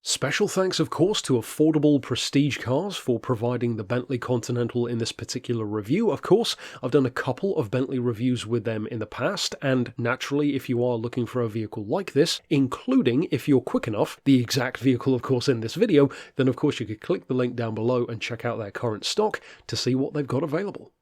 Special thanks, of course, to Affordable Prestige Cars for providing the Bentley Continental in this particular review. Of course, I've done a couple of Bentley reviews with them in the past, and naturally, if you are looking for a vehicle like this, including, if you're quick enough, the exact vehicle, of course, in this video, then of course you could click the link down below and check out their current stock to see what they've got available.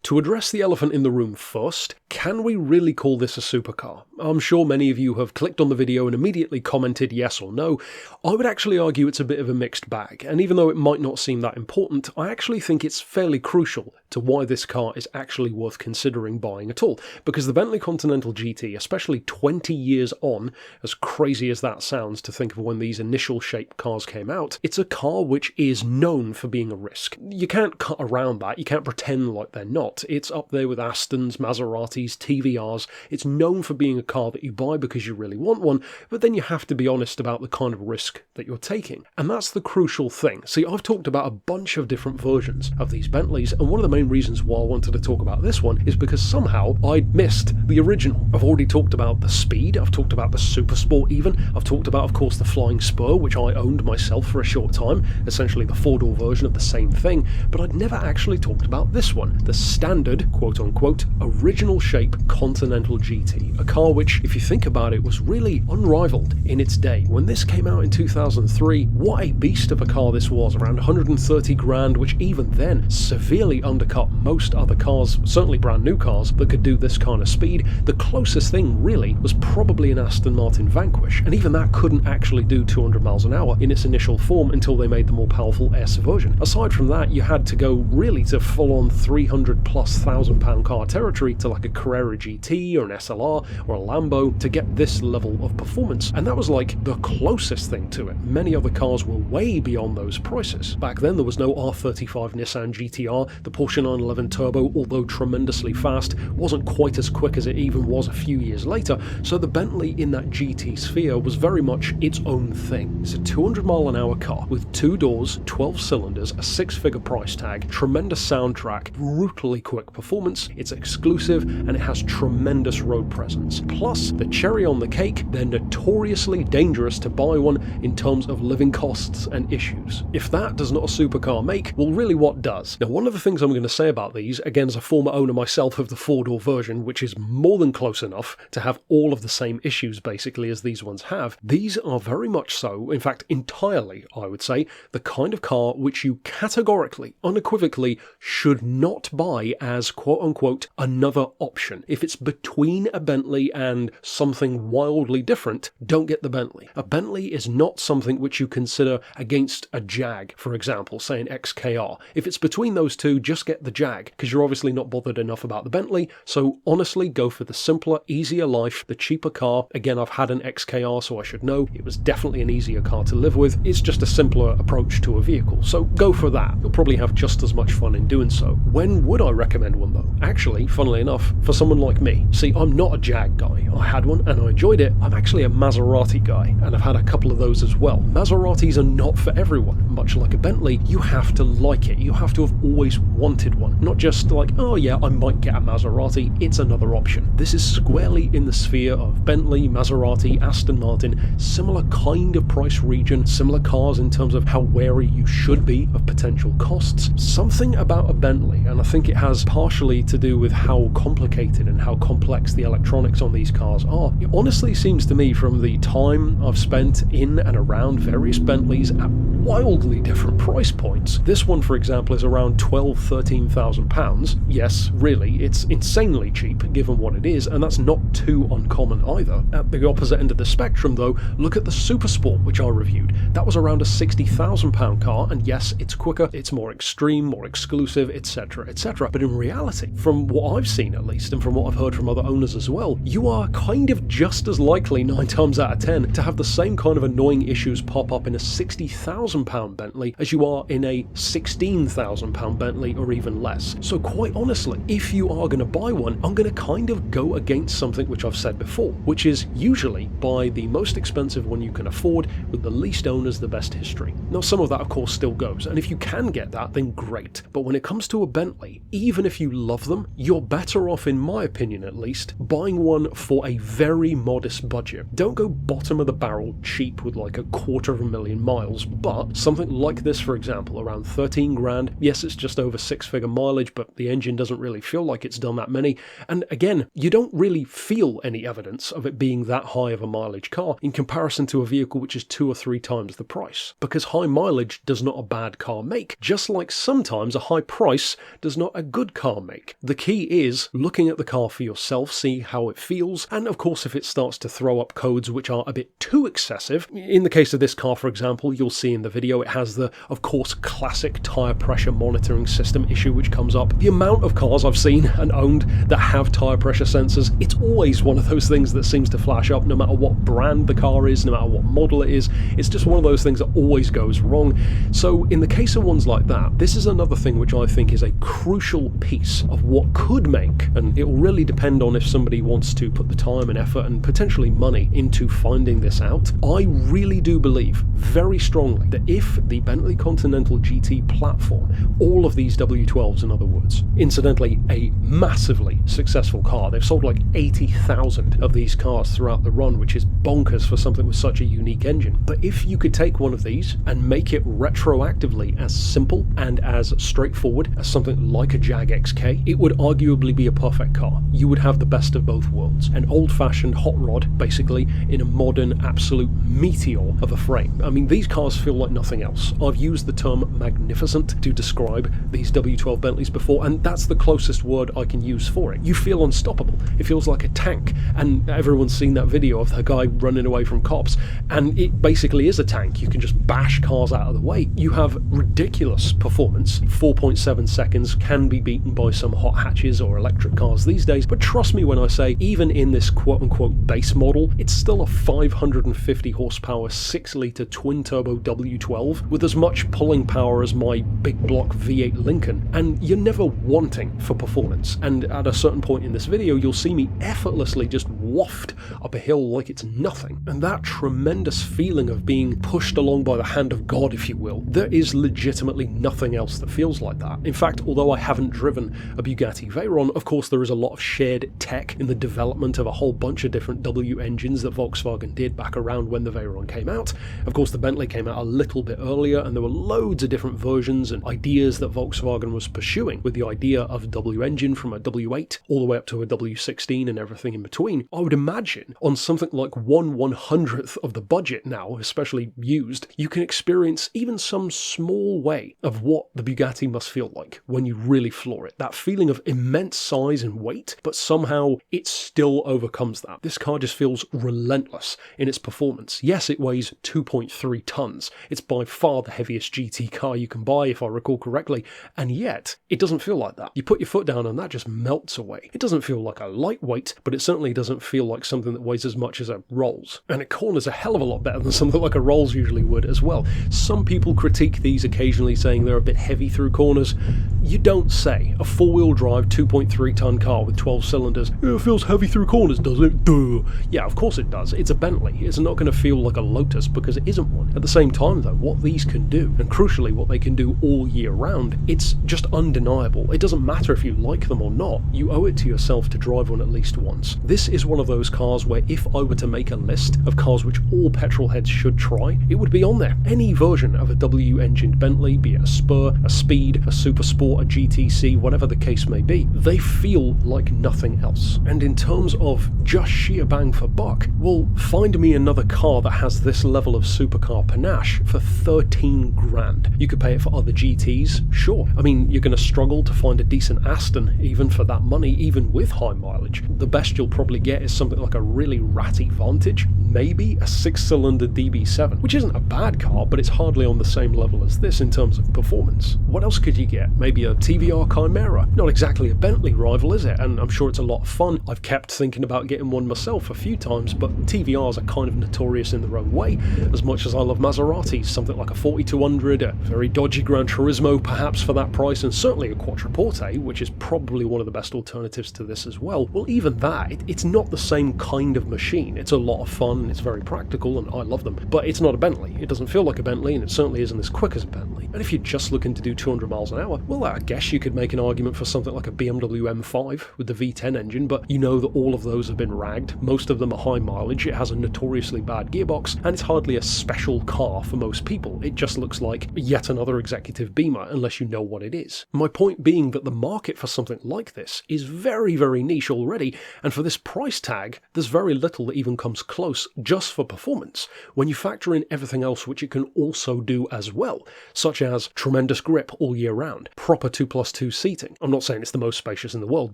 To address the elephant in the room first, can we really call this a supercar? I'm sure many of you have clicked on the video and immediately commented yes or no. I would actually argue it's a bit of a mixed bag, and even though it might not seem that important, I actually think it's fairly crucial to why this car is actually worth considering buying at all. Because the Bentley Continental GT, especially 20 years on, as crazy as that sounds to think of when these initial shape cars came out, it's a car which is known for being a risk. You can't cut around that, you can't pretend like they're not. It's up there with Astons, Maseratis, TVRs. It's known for being a car that you buy because you really want one, but then you have to be honest about the kind of risk that you're taking. And that's the crucial thing. See, I've talked about a bunch of different versions of these Bentleys, and one of the main reasons why I wanted to talk about this one is because somehow I'd missed the original. I've already talked about the Speed, I've talked about the SuperSport even, I've talked about, of course, the Flying Spur, which I owned myself for a short time, essentially the four-door version of the same thing, but I'd never actually talked about this one, the standard, quote-unquote, original shape Continental GT, a car which, if you think about it, was really unrivaled in its day. When this came out in 2003, what a beast of a car this was, around 130 grand, which even then severely undercut most other cars, certainly brand new cars, that could do this kind of speed. The closest thing, really, was probably an Aston Martin Vanquish, and even that couldn't actually do 200 miles an hour in its initial form until they made the more powerful S version. Aside from that, you had to go really to full-on 300 plus £1,000 car territory to like a Carrera GT or an SLR or a Lambo to get this level of performance, and that was like the closest thing to it. Many other cars were way beyond those prices. Back then there was no R35 Nissan GTR, the Porsche 911 Turbo, although tremendously fast, wasn't quite as quick as it even was a few years later, so the Bentley in that GT sphere was very much its own thing. It's a 200 mile an hour car with 2 doors, 12 cylinders, a 6-figure price tag, tremendous soundtrack, brutally quick performance, it's exclusive, and it has tremendous road presence. Plus, the cherry on the cake, they're notoriously dangerous to buy one in terms of living costs and issues. If that does not a supercar make, well really what does? Now, one of the things I'm going to say about these, again as a former owner myself of the 4-door version, which is more than close enough to have all of the same issues basically as these ones have, these are very much so, in fact entirely, I would say, the kind of car which you categorically, unequivocally, should not buy as quote-unquote another option. If it's between a Bentley and something wildly different, don't get the Bentley. A Bentley is not something which you consider against a Jag, for example, say an XKR. If it's between those two, just get the Jag, because you're obviously not bothered enough about the Bentley, so honestly go for the simpler, easier life, the cheaper car. Again, I've had an XKR, so I should know it was definitely an easier car to live with. It's just a simpler approach to a vehicle, so go for that. You'll probably have just as much fun in doing so. When would I recommend one though? Actually, funnily enough, for someone like me. See, I'm not a Jag guy. I had one and I enjoyed it. I'm actually a Maserati guy, and I've had a couple of those as well. Maseratis are not for everyone. Much like a Bentley, you have to like it. You have to have always wanted one. Not just like, oh yeah, I might get a Maserati, it's another option. This is squarely in the sphere of Bentley, Maserati, Aston Martin, similar kind of price region, similar cars in terms of how wary you should be of potential costs. Something about a Bentley, and I think it has partially to do with how complicated and how complex the electronics on these cars are. It honestly seems to me, from the time I've spent in and around various Bentleys at wildly different price points, this one for example is around £12,000–13,000. Yes, really, it's insanely cheap given what it is, and that's not too uncommon either. At the opposite end of the spectrum though, look at the SuperSport, which I reviewed. That was around a £60,000 car, and yes, it's quicker, it's more extreme, more exclusive, etc, etc. But in reality, from what I've seen at least, and from what I've heard from other owners as well, you are kind of just as likely 9 times out of 10 to have the same kind of annoying issues pop up in a £60,000 £10,000 Bentley as you are in a £16,000 Bentley or even less. So quite honestly, if you are going to buy one, I'm going to kind of go against something which I've said before, which is usually buy the most expensive one you can afford with the least owners, the best history. Now some of that of course still goes, and if you can get that, then great. But when it comes to a Bentley, even if you love them, you're better off, in my opinion at least, buying one for a very modest budget. Don't go bottom of the barrel cheap with like 250,000 miles, but something like this, for example, around 13 grand. Yes, it's just over 6-figure mileage, but the engine doesn't really feel like it's done that many. And again, you don't really feel any evidence of it being that high of a mileage car in comparison to a vehicle which is 2 or 3 times the price. Because high mileage does not a bad car make, just like sometimes a high price does not a good car make. The key is looking at the car for yourself, see how it feels, and of course if it starts to throw up codes which are a bit too excessive, in the case of this car for example, you'll see in the video it has the, of course, classic tyre pressure monitoring system issue which comes up. The amount of cars I've seen and owned that have tyre pressure sensors, it's always one of those things that seems to flash up no matter what brand the car is, no matter what model it is. It's just one of those things that always goes wrong. So in the case of ones like that, this is another thing which I think is a crucial piece of what could make, and it will really depend on if somebody wants to put the time and effort and potentially money into finding this out. I really do believe very strongly that if the Bentley Continental GT platform, all of these W12s in other words, incidentally a massively successful car, they've sold like 80,000 of these cars throughout the run, which is bonkers for something with such a unique engine. But if you could take one of these and make it retroactively as simple and as straightforward as something like a Jag XK, it would arguably be a perfect car. You would have the best of both worlds. An old-fashioned hot rod, basically, in a modern, absolute meteor of a frame. I mean, these cars feel like nothing else. I've used the term magnificent to describe these W12 Bentleys before, and that's the closest word I can use for it. You feel unstoppable. It feels like a tank, and everyone's seen that video of the guy running away from cops, and it basically is a tank. You can just bash cars out of the way. You have ridiculous performance. 4.7 seconds can be beaten by some hot hatches or electric cars these days, but trust me when I say, even in this quote-unquote base model, it's still a 550 horsepower 6-litre twin-turbo W12 with as much pulling power as my big block V8 Lincoln, and you're never wanting for performance. And at a certain point in this video, you'll see me effortlessly just waft up a hill like it's nothing. And that tremendous feeling of being pushed along by the hand of God, if you will, there is legitimately nothing else that feels like that. In fact, although I haven't driven a Bugatti Veyron, of course there is a lot of shared tech in the development of a whole bunch of different W engines that Volkswagen did back around when the Veyron came out. Of course the Bentley came out a little bit earlier, and there were loads of different versions and ideas that Volkswagen was pursuing, with the idea of a W engine from a W8 all the way up to a W16 and everything in between. I would imagine on something like 1/100th of the budget now, especially used, you can experience even some small way of what the Bugatti must feel like when you really floor it. That feeling of immense size and weight, but somehow it still overcomes that. This car just feels relentless in its performance. Yes, it weighs 2.3 tons. It's by far the heaviest GT car you can buy, if I recall correctly, and yet it doesn't feel like that. You put your foot down and that just melts away. It doesn't feel like a lightweight, but it certainly doesn't feel like something that weighs as much as a Rolls. And it corners a hell of a lot better than something like a Rolls usually would as well. Some people critique these occasionally, saying they're a bit heavy through corners. You don't say. A four-wheel drive 2.3 ton car with 12 cylinders, it feels heavy through corners, does it? Duh. Yeah, of course it does. It's a Bentley. It's not going to feel like a Lotus because it isn't one. At the same time though, what these can do, and crucially what they can do all year round, it's just undeniable. It doesn't matter if you like them or not. You owe it to yourself to drive one at least once. This is one of those cars where if I were to make a list of cars which all petrol heads should try, it would be on there. Any version of a W-engined Bentley, be it a Spur, a Speed, a SuperSport, a GTC, whatever the case may be, they feel like nothing else. And in terms of just sheer bang for buck, well, find me another car that has this level of supercar panache for 13 grand. You could pay it for other GTs, sure. I mean, you're going to struggle to find a decent Aston even for that money, even with high mileage. The best you'll probably get is something like a really ratty Vantage, maybe a 6-cylinder DB7, which isn't a bad car, but it's hardly on the same level as this in terms of performance. What else could you get? Maybe a TVR Chimera. Not exactly a Bentley rival, is it? And I'm sure it's a lot of fun. I've kept thinking about getting one myself a few times, but TVRs are kind of notorious in their own way. As much as I love Maseratis, something like a 4200, a very dodgy Gran Turismo perhaps for that price, and certainly a Quattroporte, which is probably one of the best alternatives to this as well. Well, even that, it's not the same kind of machine. It's a lot of fun, it's very practical, and I love them. But it's not a Bentley. It doesn't feel like a Bentley, and it certainly isn't as quick as a Bentley. And if you're just looking to do 200 miles an hour, well, I guess you could make an argument for something like a BMW M5 with the V10 engine, but you know that all of those have been ragged. Most of them are high mileage, it has a notoriously bad gearbox, and it's hardly a special car for most people. It just looks like yet another executive Beamer, unless you know what it is. My point being that the market for something like this is very, very niche already, and for this price tag, there's very little that even comes close just for performance, when you factor in everything else which it can also do as well, such as tremendous grip all year round, proper 2+2 seating. I'm not saying it's the most spacious in the world,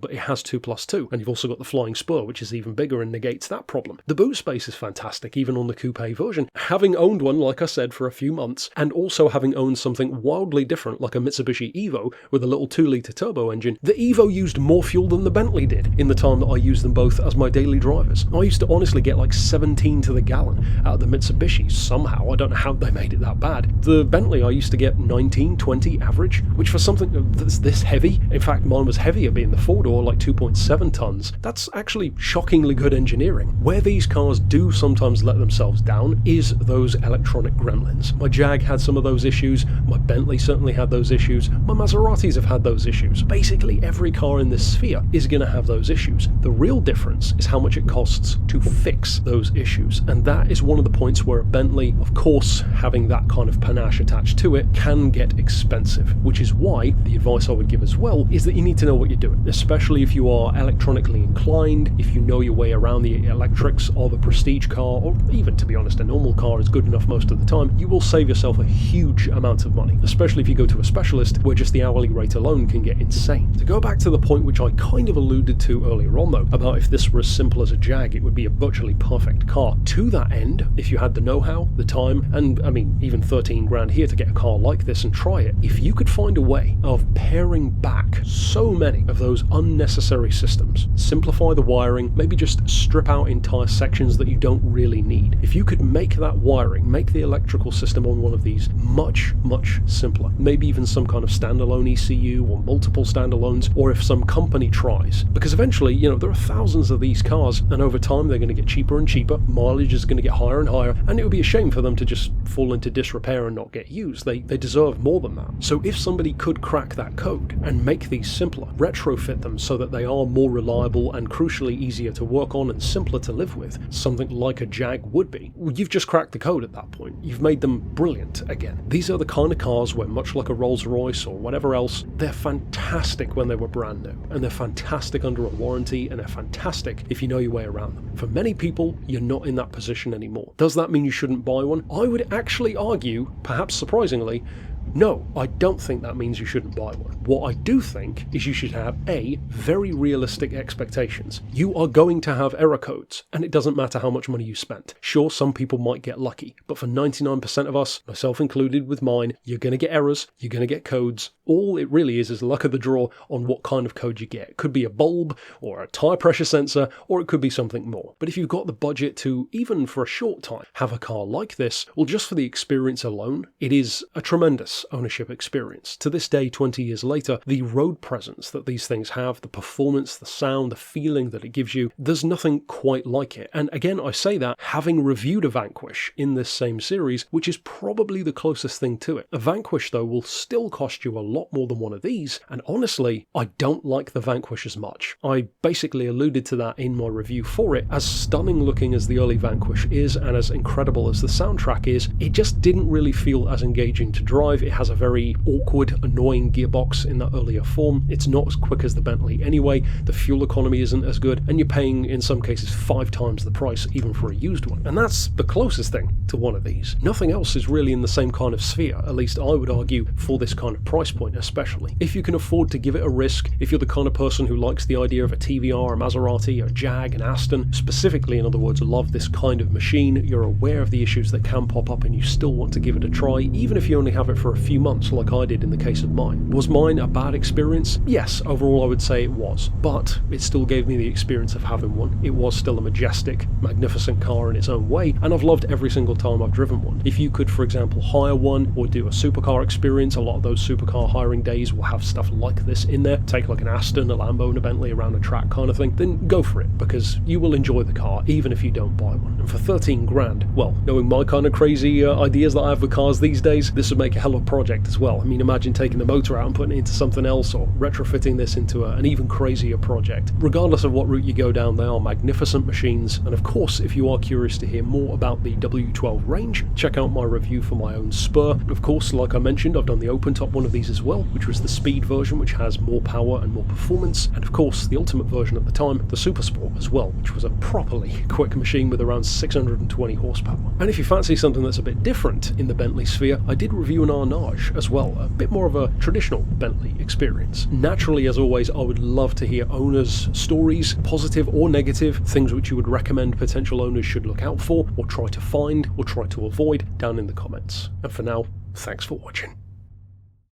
but it has 2+2, and you've also got the Flying Spur, which is even bigger and negates that problem. The boot space is fantastic, even on the coupe version. Having owned one, like I said, for a few months, and also having owned something wildly different like a Mitsubishi Evo with a little 2-litre turbo engine, the Evo used more fuel than the Bentley did in the time that I used them both as my daily drivers. I used to honestly get like 17 to the gallon out of the Mitsubishi somehow. I don't know how they made it that bad. The Bentley I used to get 19, 20 average, which for something that's this heavy, in fact mine was heavier being the 4-door, like 2.7 tons, that's actually shockingly good engineering. Where these cars do sometimes let themselves down is those electronic gremlins. My Jag had some of those issues, my Bentley certainly had those issues, my Maseratis have had those issues. Basically every car in this sphere is going to have those issues. The real difference is how much it costs to fix those issues, and that is one of the points where a Bentley, of course having that kind of panache attached to it, can get expensive, which is why the advice I would give as well is that you need to know what you're doing, especially if you are electronically inclined, if you know your way around the electrics of a prestige car, or even, to be honest, a normal car is good enough most of the time. You will save yourself a huge amount of money, especially if you go to a specialist where just the hourly rate alone can get insane. To go back to the point which I kind of alluded to earlier on though, about if this were as simple as a Jag, it would be a virtually perfect car. To that end, if you had the know-how, the time, and I mean even 13 grand here to get a car like this and try it, if you could find a way of paring back so many of those unnecessary systems, simplify the wiring, maybe just strip out entire sections that you don't really need. If you could make that wiring, make the electrical system on one of these much, much simpler, maybe even some kind of standalone ECU or multiple standalones, or if some company tries, because eventually, you know, there are thousands of these cars, and over time they're going to get cheaper and cheaper, mileage is going to get higher and higher, and it would be a shame for them to just fall into disrepair and not get used. They deserve more than that. So if somebody could crack that code and make these simpler, retrofit them so that they are more reliable and crucially easier to work on and simpler to live with, something like a Jag would be, you've just cracked the code at that point. You've made them brilliant again. These are the kind of cars where, much like a Rolls-Royce or whatever else, they're fantastic when they were brand new, and they're fantastic under a warranty, and they're fantastic if you know your way around them. For many people, you're not in that position anymore. Does that mean you shouldn't buy one? I would actually argue, perhaps surprisingly, no, I don't think that means you shouldn't buy one. What I do think is you should have very realistic expectations. You are going to have error codes, and it doesn't matter how much money you spent. Sure, some people might get lucky, but for 99% of us, myself included with mine, you're going to get errors, you're going to get codes. All it really is luck of the draw on what kind of code you get. It could be a bulb, or a tyre pressure sensor, or it could be something more. But if you've got the budget to, even for a short time, have a car like this, well, just for the experience alone, it is a tremendous ownership experience. To this day, 20 years later, the road presence that these things have, the performance, the sound, the feeling that it gives you, there's nothing quite like it. And again, I say that having reviewed a Vanquish in this same series, which is probably the closest thing to it. A Vanquish, though, will still cost you a lot more than one of these, and honestly, I don't like the Vanquish as much. I basically alluded to that in my review for it. As stunning looking as the early Vanquish is, and as incredible as the soundtrack is, it just didn't really feel as engaging to drive. It has a very awkward, annoying gearbox in that earlier form. It's not as quick as the Bentley anyway, the fuel economy isn't as good, and you're paying in some cases 5 times the price even for a used one. And that's the closest thing to one of these. Nothing else is really in the same kind of sphere, at least I would argue, for this kind of price point especially. If you can afford to give it a risk, if you're the kind of person who likes the idea of a TVR, a Maserati, a Jag, an Aston, specifically in other words love this kind of machine, you're aware of the issues that can pop up and you still want to give it a try, even if you only have it for a a few months like I did in the case of mine. Was mine a bad experience? Yes, overall I would say it was, but it still gave me the experience of having one. It was still a majestic, magnificent car in its own way, and I've loved every single time I've driven one. If you could, for example, hire one or do a supercar experience, a lot of those supercar hiring days will have stuff like this in there. Take like an Aston, a Lambo and a Bentley around a track kind of thing, then go for it, because you will enjoy the car even if you don't buy one. And for 13 grand, well, knowing my kind of crazy ideas that I have with cars these days, this would make a hell of a project as well. I mean, imagine taking the motor out and putting it into something else, or retrofitting this into an even crazier project. Regardless of what route you go down, they are magnificent machines, and of course, if you are curious to hear more about the W12 range, check out my review for my own Spur. Of course, like I mentioned, I've done the open top one of these as well, which was the speed version, which has more power and more performance, and of course, the ultimate version at the time, the SuperSport as well, which was a properly quick machine with around 620 horsepower. And if you fancy something that's a bit different in the Bentley sphere, I did review an Arnage as well, a bit more of a traditional Bentley experience. Naturally, as always, I would love to hear owners' stories, positive or negative, things which you would recommend potential owners should look out for, or try to find, or try to avoid, down in the comments. And for now, thanks for watching.